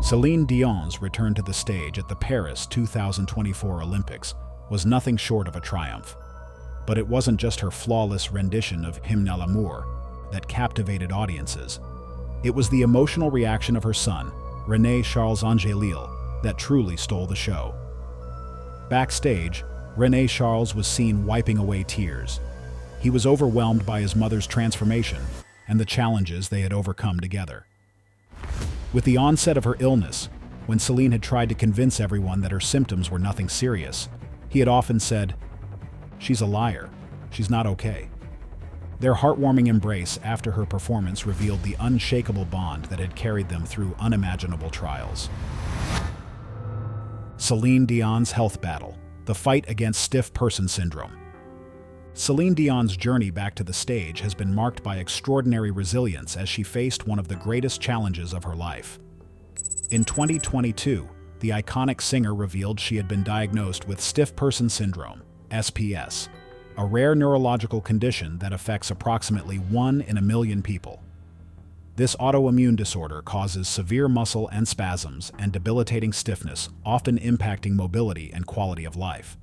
Celine Dion's return to the stage at the Paris 2024 Olympics was nothing short of a triumph. But it wasn't just her flawless rendition of Hymne à l'amour that captivated audiences. It was the emotional reaction of her son, René-Charles Angélil, that truly stole the show. Backstage, René-Charles was seen wiping away tears. He was overwhelmed by his mother's transformation and the challenges they had overcome together. With the onset of her illness, when Celine had tried to convince everyone that her symptoms were nothing serious, he had often said, "She's a liar. She's not okay." Their heartwarming embrace after her performance revealed the unshakable bond that had carried them through unimaginable trials. Celine Dion's health battle, the fight against stiff person syndrome. Celine Dion's journey back to the stage has been marked by extraordinary resilience as she faced one of the greatest challenges of her life. In 2022, the iconic singer revealed she had been diagnosed with stiff person syndrome, SPS, a rare neurological condition that affects approximately 1 in a million people. This autoimmune disorder causes severe muscle and spasms and debilitating stiffness, often impacting mobility and quality of life.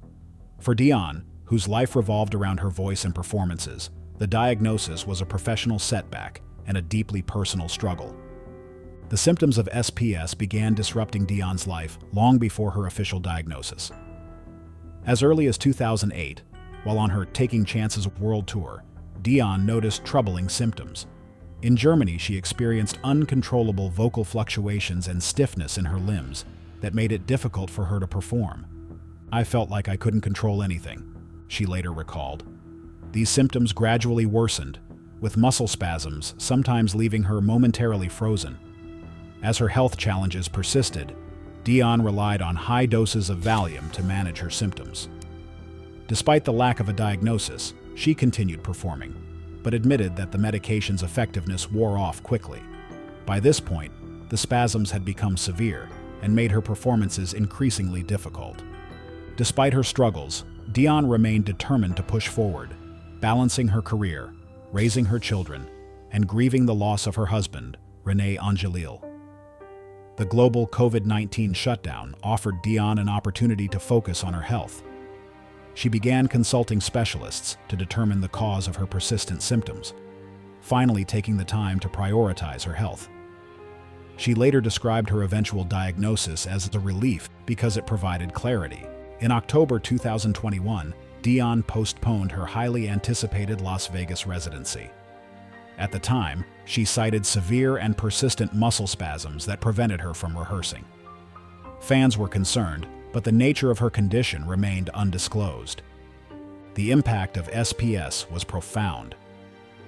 For Dion, whose life revolved around her voice and performances, the diagnosis was a professional setback and a deeply personal struggle. The symptoms of SPS began disrupting Dion's life long before her official diagnosis. As early as 2008, while on her Taking Chances world tour, Dion noticed troubling symptoms. In Germany, she experienced uncontrollable vocal fluctuations and stiffness in her limbs that made it difficult for her to perform. "I felt like I couldn't control anything," she later recalled. These symptoms gradually worsened, with muscle spasms sometimes leaving her momentarily frozen. As her health challenges persisted, Dion relied on high doses of Valium to manage her symptoms. Despite the lack of a diagnosis, she continued performing, but admitted that the medication's effectiveness wore off quickly. By this point, the spasms had become severe and made her performances increasingly difficult. Despite her struggles, Dion remained determined to push forward, balancing her career, raising her children, and grieving the loss of her husband, René Angélil. The global COVID-19 shutdown offered Dion an opportunity to focus on her health. She began consulting specialists to determine the cause of her persistent symptoms, finally taking the time to prioritize her health. She later described her eventual diagnosis as a relief because it provided clarity. In October 2021, Dion postponed her highly anticipated Las Vegas residency. At the time, she cited severe and persistent muscle spasms that prevented her from rehearsing. Fans were concerned, but the nature of her condition remained undisclosed. The impact of SPS was profound.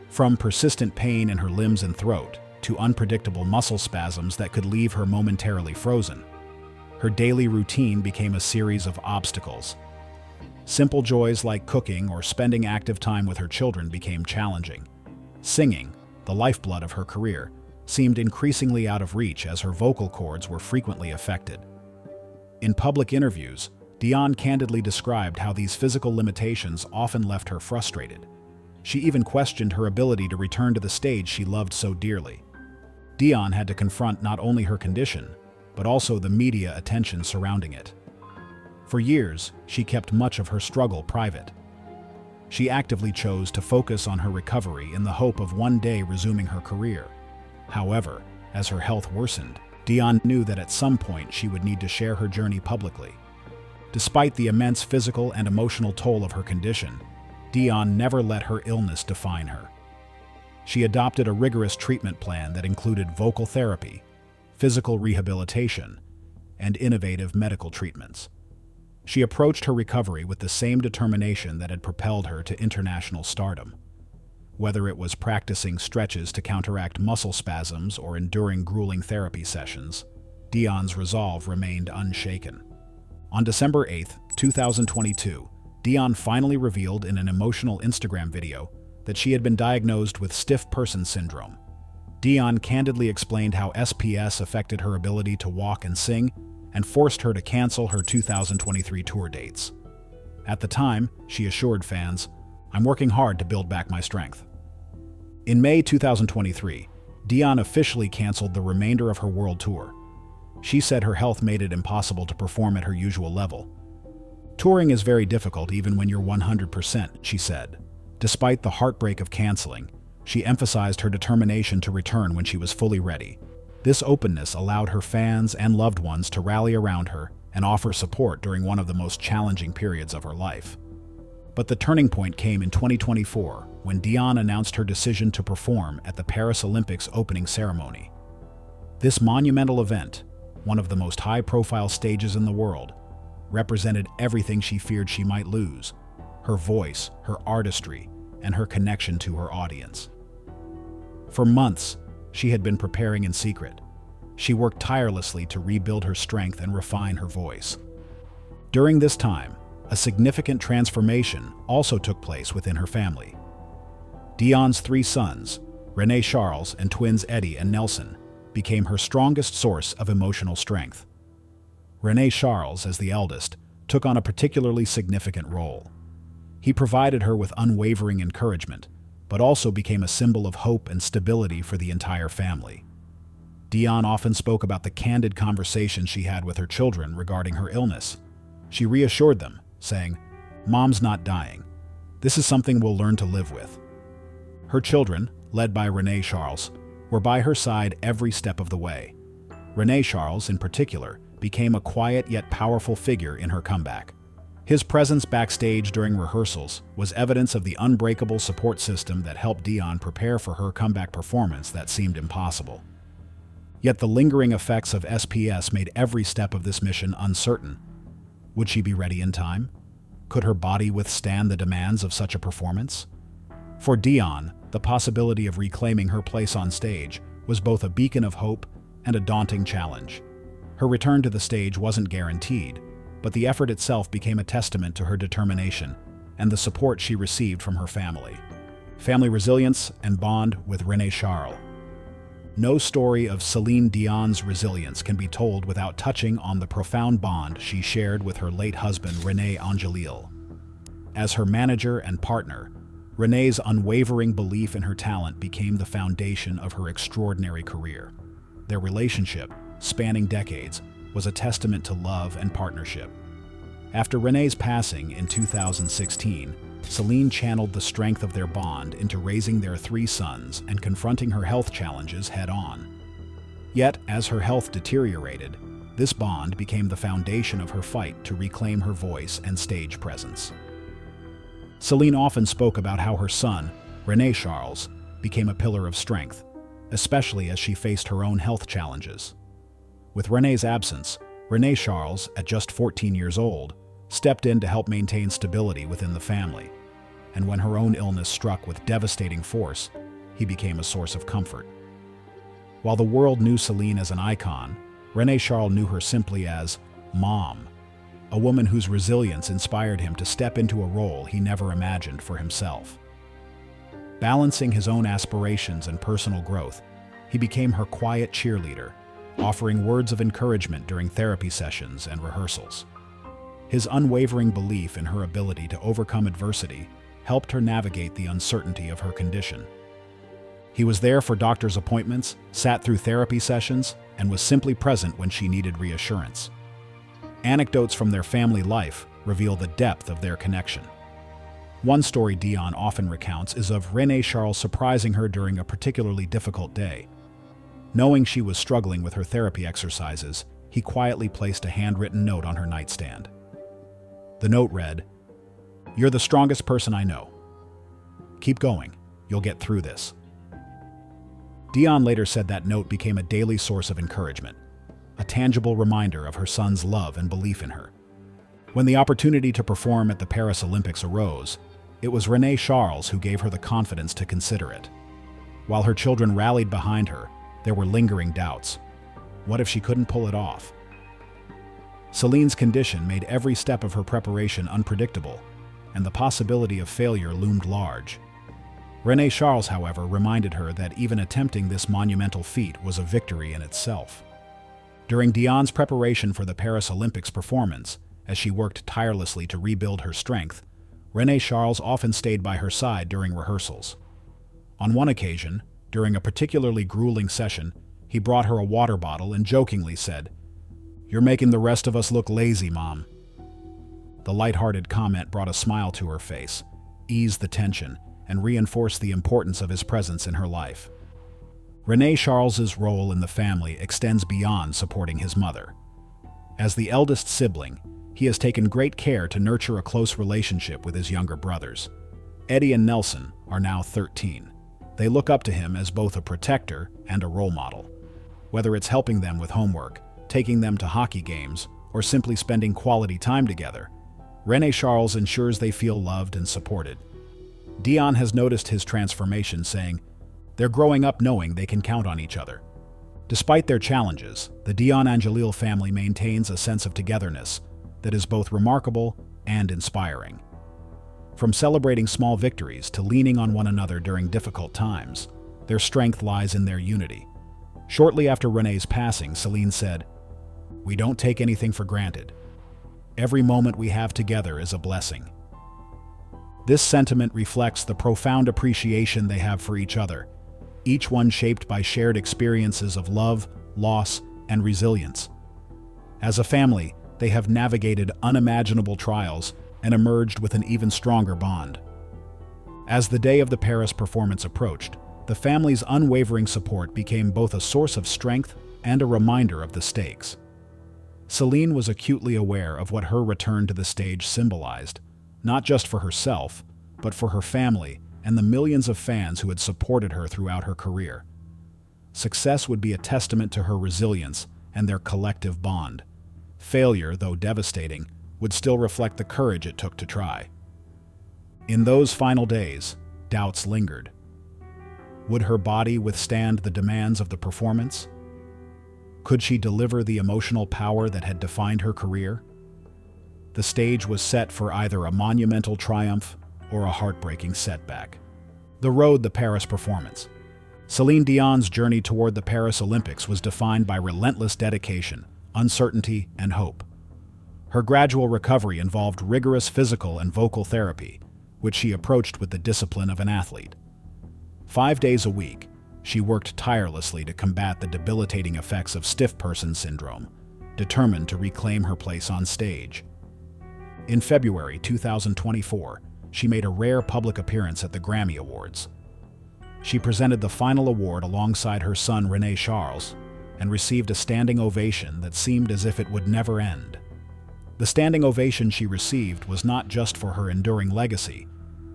From persistent pain in her limbs and throat to unpredictable muscle spasms that could leave her momentarily frozen, her daily routine became a series of obstacles. Simple joys like cooking or spending active time with her children became challenging. Singing, the lifeblood of her career, seemed increasingly out of reach as her vocal cords were frequently affected. In public interviews, Dion candidly described how these physical limitations often left her frustrated. She even questioned her ability to return to the stage she loved so dearly. Dion had to confront not only her condition, but also the media attention surrounding it. For years, she kept much of her struggle private. She actively chose to focus on her recovery in the hope of one day resuming her career. However, as her health worsened, Dion knew that at some point she would need to share her journey publicly. Despite the immense physical and emotional toll of her condition, Dion never let her illness define her. She adopted a rigorous treatment plan that included vocal therapy, physical rehabilitation, and innovative medical treatments. She approached her recovery with the same determination that had propelled her to international stardom. Whether it was practicing stretches to counteract muscle spasms or enduring grueling therapy sessions, Dion's resolve remained unshaken. On December 8, 2022, Dion finally revealed in an emotional Instagram video that she had been diagnosed with stiff person syndrome. Dion candidly explained how SPS affected her ability to walk and sing and forced her to cancel her 2023 tour dates. At the time, she assured fans, "I'm working hard to build back my strength." In May 2023, Dion officially canceled the remainder of her world tour. She said her health made it impossible to perform at her usual level. "Touring is very difficult even when you're 100%, she said. Despite the heartbreak of canceling, she emphasized her determination to return when she was fully ready. This openness allowed her fans and loved ones to rally around her and offer support during one of the most challenging periods of her life. But the turning point came in 2024 when Dion announced her decision to perform at the Paris Olympics opening ceremony. This monumental event, one of the most high-profile stages in the world, represented everything she feared she might lose: her voice, her artistry, and her connection to her audience. For months, she had been preparing in secret. She worked tirelessly to rebuild her strength and refine her voice. During this time, a significant transformation also took place within her family. Dion's 3 sons, René-Charles and twins Eddie and Nelson, became her strongest source of emotional strength. René-Charles, as the eldest, took on a particularly significant role. He provided her with unwavering encouragement, but also became a symbol of hope and stability for the entire family. Dion often spoke about the candid conversations she had with her children regarding her illness. She reassured them, saying, "Mom's not dying. This is something we'll learn to live with." Her children, led by René-Charles, were by her side every step of the way. René-Charles, in particular, became a quiet yet powerful figure in her comeback. His presence backstage during rehearsals was evidence of the unbreakable support system that helped Dion prepare for her comeback performance that seemed impossible. Yet the lingering effects of SPS made every step of this mission uncertain. Would she be ready in time? Could her body withstand the demands of such a performance? For Dion, the possibility of reclaiming her place on stage was both a beacon of hope and a daunting challenge. Her return to the stage wasn't guaranteed, but the effort itself became a testament to her determination and the support she received from her family. Family resilience and bond with René-Charles. No story of Celine Dion's resilience can be told without touching on the profound bond she shared with her late husband René-Charles Angélil. As her manager and partner, René's unwavering belief in her talent became the foundation of her extraordinary career. Their relationship, spanning decades, was a testament to love and partnership. After René's passing in 2016, Celine channeled the strength of their bond into raising their 3 sons and confronting her health challenges head-on. Yet, as her health deteriorated, this bond became the foundation of her fight to reclaim her voice and stage presence. Celine often spoke about how her son, René-Charles, became a pillar of strength, especially as she faced her own health challenges. With René's absence, René-Charles, at just 14 years old, stepped in to help maintain stability within the family. And when her own illness struck with devastating force, he became a source of comfort. While the world knew Celine as an icon, René-Charles knew her simply as Mom, a woman whose resilience inspired him to step into a role he never imagined for himself. Balancing his own aspirations and personal growth, he became her quiet cheerleader, offering words of encouragement during therapy sessions and rehearsals. His unwavering belief in her ability to overcome adversity helped her navigate the uncertainty of her condition. He was there for doctor's appointments, sat through therapy sessions, and was simply present when she needed reassurance. Anecdotes from their family life reveal the depth of their connection. One story Dion often recounts is of René-Charles surprising her during a particularly difficult day. Knowing she was struggling with her therapy exercises, he quietly placed a handwritten note on her nightstand. The note read, "You're the strongest person I know. Keep going. You'll get through this." Dion later said that note became a daily source of encouragement, a tangible reminder of her son's love and belief in her. When the opportunity to perform at the Paris Olympics arose, it was René-Charles who gave her the confidence to consider it. While her children rallied behind her, there were lingering doubts. What if she couldn't pull it off? Celine's condition made every step of her preparation unpredictable, and the possibility of failure loomed large. René-Charles, however, reminded her that even attempting this monumental feat was a victory in itself. During Dion's preparation for the Paris Olympics performance, as she worked tirelessly to rebuild her strength, René-Charles often stayed by her side during rehearsals. On one occasion, during a particularly grueling session, he brought her a water bottle and jokingly said, "You're making the rest of us look lazy, Mom." The lighthearted comment brought a smile to her face, eased the tension, and reinforced the importance of his presence in her life. René-Charles's role in the family extends beyond supporting his mother. As the eldest sibling, he has taken great care to nurture a close relationship with his younger brothers. Eddie and Nelson are now 13. They look up to him as both a protector and a role model. Whether it's helping them with homework, taking them to hockey games, or simply spending quality time together, René-Charles ensures they feel loved and supported. Dion has noticed his transformation, saying, "They're growing up knowing they can count on each other." Despite their challenges, the Dion Angélil family maintains a sense of togetherness that is both remarkable and inspiring. From celebrating small victories to leaning on one another during difficult times, their strength lies in their unity. Shortly after René's passing, Celine said, "We don't take anything for granted. Every moment we have together is a blessing." This sentiment reflects the profound appreciation they have for each other, each one shaped by shared experiences of love, loss, and resilience. As a family, they have navigated unimaginable trials and emerged with an even stronger bond. As the day of the Paris performance approached, the family's unwavering support became both a source of strength and a reminder of the stakes. Celine was acutely aware of what her return to the stage symbolized, not just for herself, but for her family and the millions of fans who had supported her throughout her career. Success would be a testament to her resilience and their collective bond. Failure, though devastating, would still reflect the courage it took to try. In those final days, doubts lingered. Would her body withstand the demands of the performance? Could she deliver the emotional power that had defined her career? The stage was set for either a monumental triumph or a heartbreaking setback. The road, the Paris performance. Celine Dion's journey toward the Paris Olympics was defined by relentless dedication, uncertainty, and hope. Her gradual recovery involved rigorous physical and vocal therapy, which she approached with the discipline of an athlete. 5 days a week, she worked tirelessly to combat the debilitating effects of stiff person syndrome, determined to reclaim her place on stage. In February 2024, she made a rare public appearance at the Grammy Awards. She presented the final award alongside her son René-Charles and received a standing ovation that seemed as if it would never end. The standing ovation she received was not just for her enduring legacy,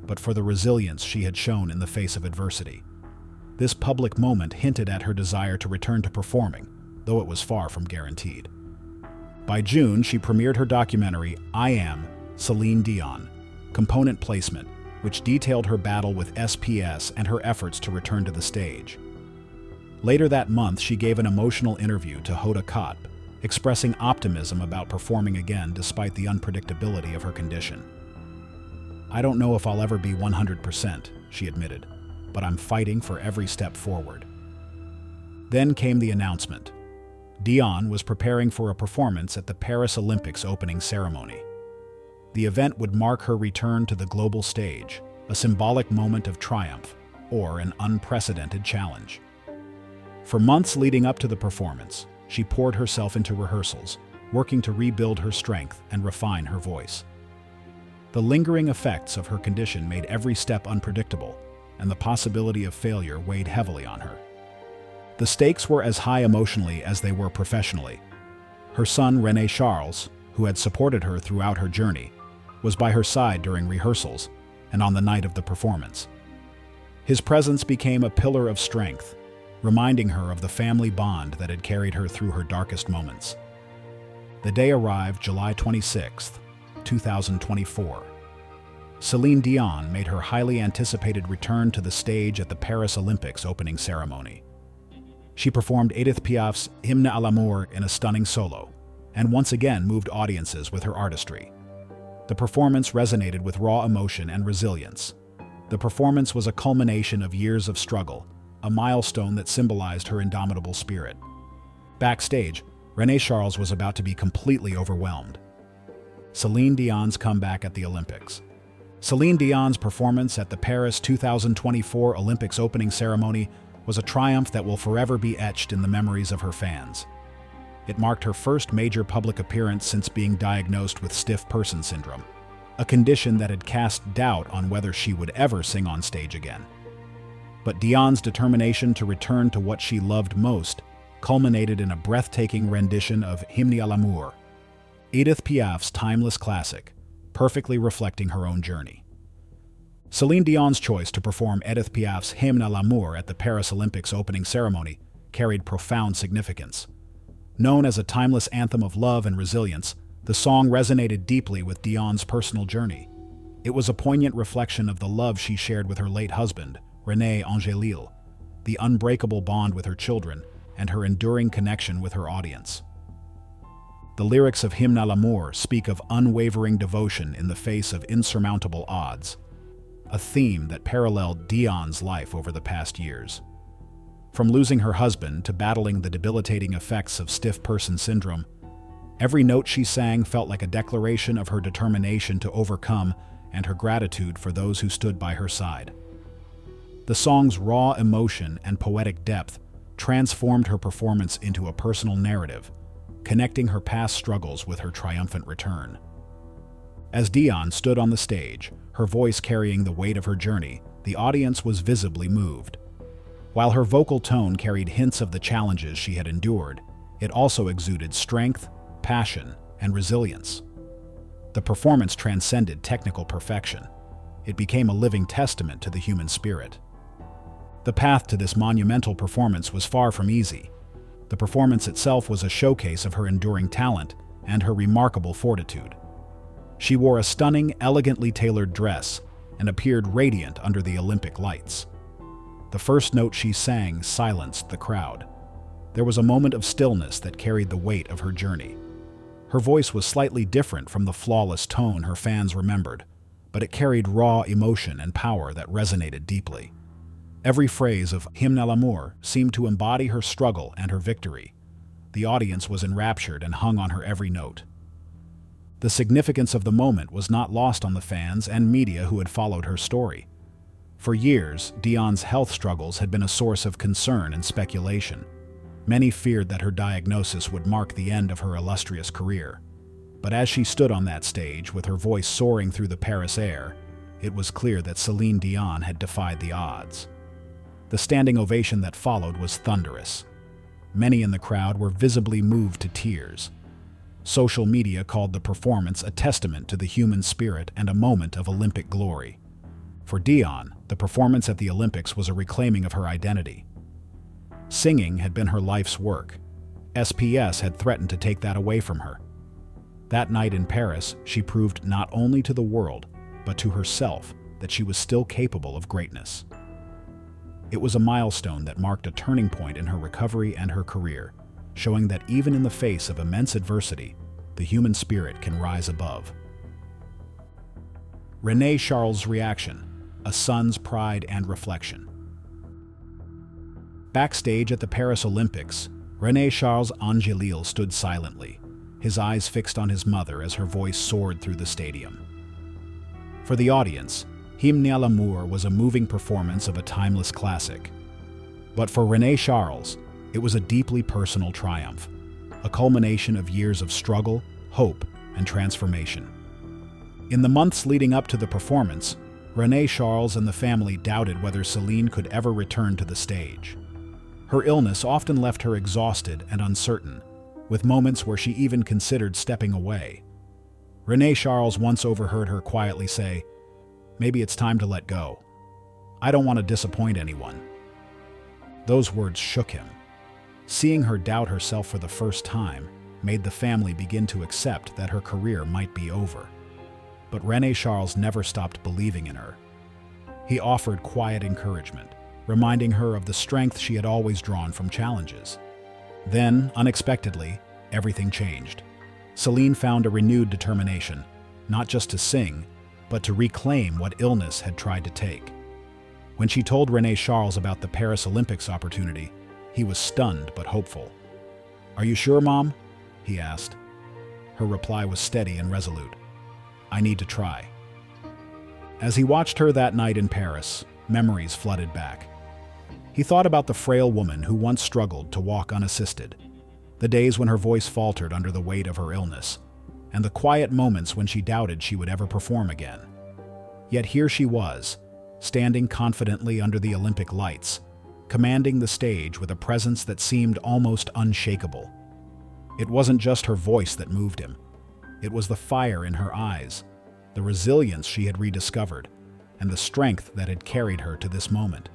but for the resilience she had shown in the face of adversity. This public moment hinted at her desire to return to performing, though it was far from guaranteed. By June, she premiered her documentary, I Am, Celine Dion, Component Placement, which detailed her battle with SPS and her efforts to return to the stage. Later that month, she gave an emotional interview to Hoda Kotb, expressing optimism about performing again despite the unpredictability of her condition. "I don't know if I'll ever be 100%, she admitted, "but I'm fighting for every step forward." Then came the announcement. Dion was preparing for a performance at the Paris Olympics opening ceremony. The event would mark her return to the global stage, a symbolic moment of triumph, or an unprecedented challenge. For months leading up to the performance, she poured herself into rehearsals, working to rebuild her strength and refine her voice. The lingering effects of her condition made every step unpredictable, and the possibility of failure weighed heavily on her. The stakes were as high emotionally as they were professionally. Her son, René-Charles, who had supported her throughout her journey, was by her side during rehearsals and on the night of the performance. His presence became a pillar of strength, reminding her of the family bond that had carried her through her darkest moments. The day arrived July 26, 2024. Celine Dion made her highly anticipated return to the stage at the Paris Olympics opening ceremony. She performed Edith Piaf's Hymne à l'amour in a stunning solo, and once again moved audiences with her artistry. The performance resonated with raw emotion and resilience. The performance was a culmination of years of struggle, a milestone that symbolized her indomitable spirit. Backstage, René-Charles was about to be completely overwhelmed. Celine Dion's comeback at the Olympics. Celine Dion's performance at the Paris 2024 Olympics opening ceremony was a triumph that will forever be etched in the memories of her fans. It marked her first major public appearance since being diagnosed with stiff person syndrome, a condition that had cast doubt on whether she would ever sing on stage again. But Dion's determination to return to what she loved most culminated in a breathtaking rendition of Hymne à l'amour, Edith Piaf's timeless classic, perfectly reflecting her own journey. Celine Dion's choice to perform Edith Piaf's Hymne à l'amour at the Paris Olympics opening ceremony carried profound significance. Known as a timeless anthem of love and resilience, the song resonated deeply with Dion's personal journey. It was a poignant reflection of the love she shared with her late husband, René-Charles Angélil, the unbreakable bond with her children, and her enduring connection with her audience. The lyrics of Hymne à l'amour speak of unwavering devotion in the face of insurmountable odds, a theme that paralleled Dion's life over the past years. From losing her husband to battling the debilitating effects of stiff person syndrome, every note she sang felt like a declaration of her determination to overcome and her gratitude for those who stood by her side. The song's raw emotion and poetic depth transformed her performance into a personal narrative, connecting her past struggles with her triumphant return. As Dion stood on the stage, her voice carrying the weight of her journey, the audience was visibly moved. While her vocal tone carried hints of the challenges she had endured, it also exuded strength, passion, and resilience. The performance transcended technical perfection. It became a living testament to the human spirit. The path to this monumental performance was far from easy. The performance itself was a showcase of her enduring talent and her remarkable fortitude. She wore a stunning, elegantly tailored dress and appeared radiant under the Olympic lights. The first note she sang silenced the crowd. There was a moment of stillness that carried the weight of her journey. Her voice was slightly different from the flawless tone her fans remembered, but it carried raw emotion and power that resonated deeply. Every phrase of Hymne à l'amour seemed to embody her struggle and her victory. The audience was enraptured and hung on her every note. The significance of the moment was not lost on the fans and media who had followed her story. For years, Dion's health struggles had been a source of concern and speculation. Many feared that her diagnosis would mark the end of her illustrious career. But as she stood on that stage with her voice soaring through the Paris air, it was clear that Celine Dion had defied the odds. The standing ovation that followed was thunderous. Many in the crowd were visibly moved to tears. Social media called the performance a testament to the human spirit and a moment of Olympic glory. For Dion, the performance at the Olympics was a reclaiming of her identity. Singing had been her life's work. SPS had threatened to take that away from her. That night in Paris, she proved not only to the world, but to herself that she was still capable of greatness. It was a milestone that marked a turning point in her recovery and her career, showing that even in the face of immense adversity, the human spirit can rise above. René-Charles' reaction, a son's pride and reflection. Backstage at the Paris Olympics, René-Charles Angélil stood silently, his eyes fixed on his mother as her voice soared through the stadium. For the audience, Hymne à l'amour was a moving performance of a timeless classic. But for René-Charles, it was a deeply personal triumph, a culmination of years of struggle, hope, and transformation. In the months leading up to the performance, René-Charles and the family doubted whether Celine could ever return to the stage. Her illness often left her exhausted and uncertain, with moments where she even considered stepping away. René-Charles once overheard her quietly say, "Maybe it's time to let go. I don't want to disappoint anyone." Those words shook him. Seeing her doubt herself for the first time made the family begin to accept that her career might be over. But René-Charles never stopped believing in her. He offered quiet encouragement, reminding her of the strength she had always drawn from challenges. Then, unexpectedly, everything changed. Celine found a renewed determination, not just to sing, but to reclaim what illness had tried to take. When she told René-Charles about the Paris Olympics opportunity, he was stunned but hopeful. "Are you sure, Mom?" he asked. Her reply was steady and resolute. "I need to try." As he watched her that night in Paris, memories flooded back. He thought about the frail woman who once struggled to walk unassisted. the days when her voice faltered under the weight of her illness, and the quiet moments when she doubted she would ever perform again. Yet here she was, standing confidently under the Olympic lights, commanding the stage with a presence that seemed almost unshakable. It wasn't just her voice that moved him. It was the fire in her eyes, the resilience she had rediscovered, and the strength that had carried her to this moment.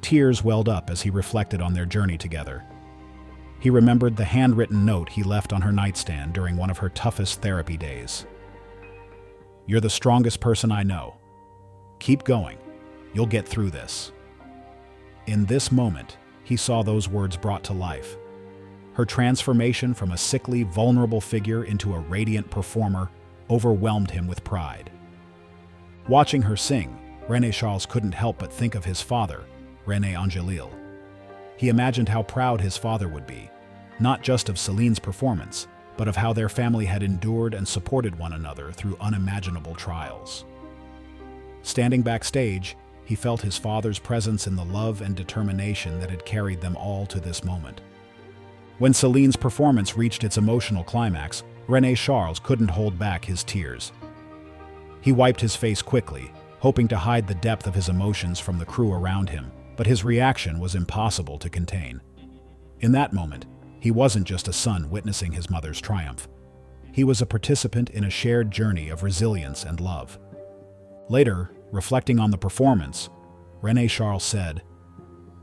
Tears welled up as he reflected on their journey together. He remembered the handwritten note he left on her nightstand during one of her toughest therapy days. "You're the strongest person I know. Keep going. You'll get through this." In this moment, he saw those words brought to life. Her transformation from a sickly, vulnerable figure into a radiant performer overwhelmed him with pride. Watching her sing, René-Charles couldn't help but think of his father, René-Charles Angélil. He imagined how proud his father would be, not just of Celine's performance, but of how their family had endured and supported one another through unimaginable trials. Standing backstage, he felt his father's presence in the love and determination that had carried them all to this moment. When Celine's performance reached its emotional climax, René-Charles couldn't hold back his tears. He wiped his face quickly, hoping to hide the depth of his emotions from the crew around him, but his reaction was impossible to contain. In that moment, he wasn't just a son witnessing his mother's triumph. He was a participant in a shared journey of resilience and love. Later, reflecting on the performance, René-Charles said,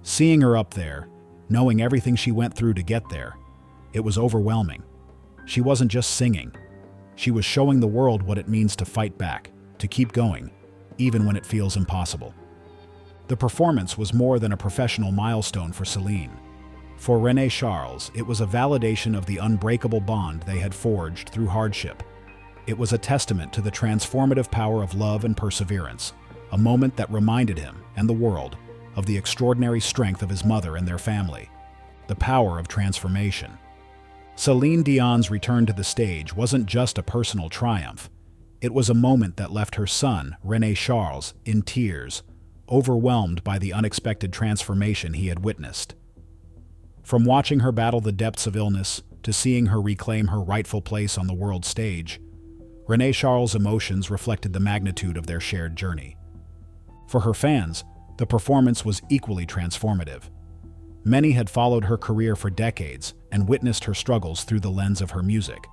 "Seeing her up there, knowing everything she went through to get there, it was overwhelming. She wasn't just singing. She was showing the world what it means to fight back, to keep going, even when it feels impossible." The performance was more than a professional milestone for Celine. For René-Charles, it was a validation of the unbreakable bond they had forged through hardship. It was a testament to the transformative power of love and perseverance, a moment that reminded him and the world of the extraordinary strength of his mother and their family, the power of transformation. Celine Dion's return to the stage wasn't just a personal triumph. It was a moment that left her son, René-Charles, in tears, overwhelmed by the unexpected transformation he had witnessed. From watching her battle the depths of illness to seeing her reclaim her rightful place on the world stage, René-Charles' emotions reflected the magnitude of their shared journey. For her fans, the performance was equally transformative. Many had followed her career for decades and witnessed her struggles through the lens of her music.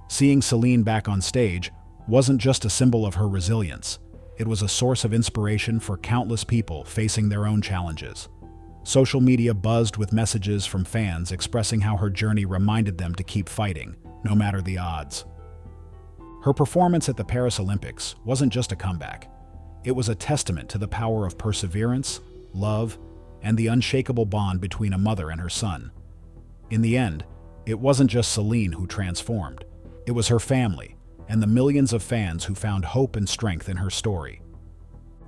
Seeing Celine back on stage wasn't just a symbol of her resilience. It was a source of inspiration for countless people facing their own challenges. Social media buzzed with messages from fans expressing how her journey reminded them to keep fighting, no matter the odds. Her performance at the Paris Olympics wasn't just a comeback. It was a testament to the power of perseverance, love, and the unshakable bond between a mother and her son. In the end, it wasn't just Celine who transformed. It was her family and the millions of fans who found hope and strength in her story.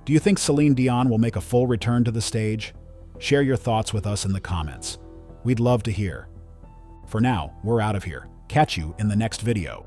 Do you think Celine Dion will make a full return to the stage? Share your thoughts with us in the comments. We'd love to hear. For now, we're out of here. Catch you in the next video.